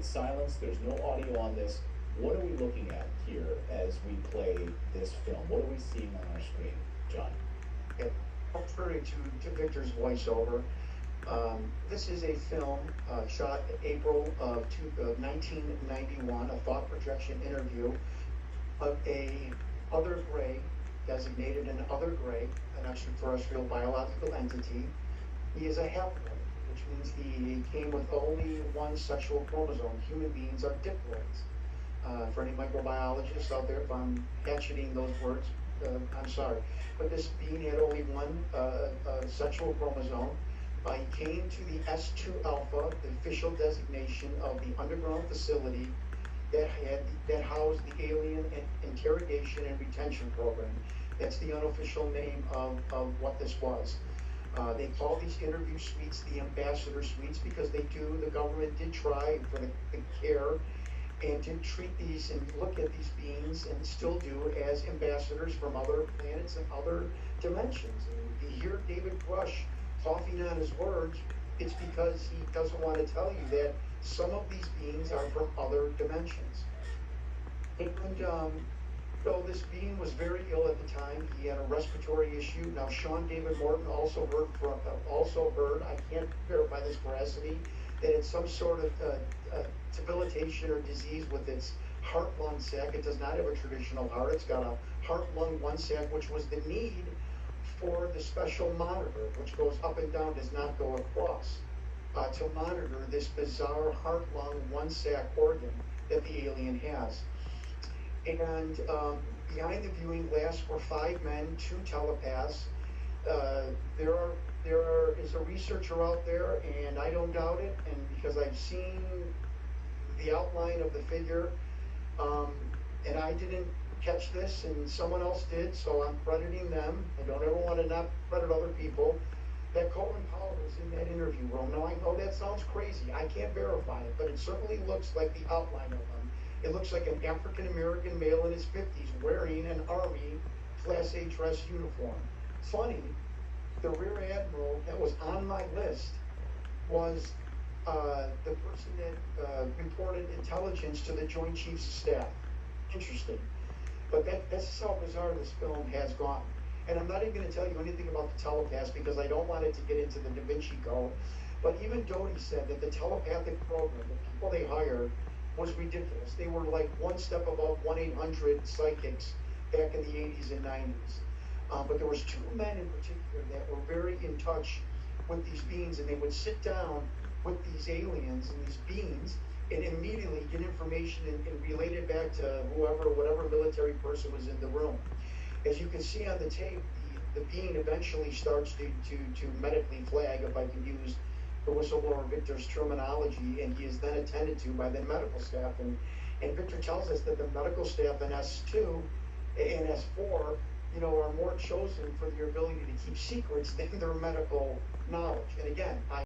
it's silence, there's no audio on this. What are we looking at here as we play this film? What are we seeing on our screen, John? Contrary to Victor's voiceover, this is a film shot April of 1991, a thought projection interview of a other gray, designated an other gray, an extraterrestrial biological entity. He is a haploid, which means he came with only one sexual chromosome. Human beings are diploids. For any microbiologists out there, if I'm hatcheting those words, I'm sorry. But this being had only one sexual chromosome. He came to the S2 Alpha, the official designation of the underground facility that housed the alien interrogation and retention program. That's the unofficial name of what this was. They call these interview suites the ambassador suites because the government did try for the care and to treat these and look at these beings, and still do, as ambassadors from other planets and other dimensions. And you hear David Grush coughing on his words, it's because he doesn't want to tell you that some of these beings are from other dimensions. And though this being was very ill at the time, he had a respiratory issue. Now, Sean David Morton also heard, I can't verify this veracity, that it's some sort of debilitation or disease with its heart-lung sac. It does not have a traditional heart. It's got a heart-lung one sac, which was the need for the special monitor, which goes up and down, does not go across, to monitor this bizarre heart-lung one sac organ that the alien has. And behind the viewing glass were 5 men, 2 telepaths. There is a researcher out there, and I don't doubt it, and because I've seen the outline of the figure, and I didn't catch this, and someone else did, so I'm crediting them. I don't ever want to not credit other people. That Colin Powell was in that interview room. Now, I know that sounds crazy. I can't verify it, but it certainly looks like the outline of him. It looks like an African-American male in his 50s wearing an Army Class A dress uniform. Funny, the Rear Admiral that was on my list was the person that reported intelligence to the Joint Chiefs of Staff. Interesting. But that's how bizarre this film has gone. And I'm not even going to tell you anything about the telepaths because I don't want it to get into the Da Vinci Code. But even Doty said that the telepathic program, the people they hired, was ridiculous. They were like one step above 1-800 psychics back in the 80s and 90s. But there was 2 men in particular that were very in touch with these beings, and they would sit down with these aliens and these beings and immediately get information and relate it back to whatever military person was in the room. As you can see on the tape, the being eventually starts to medically flag, if I can use the whistleblower Victor's terminology, and he is then attended to by the medical staff. And Victor tells us that the medical staff in S2 and S4, are more chosen for their ability to keep secrets than their medical knowledge. And again,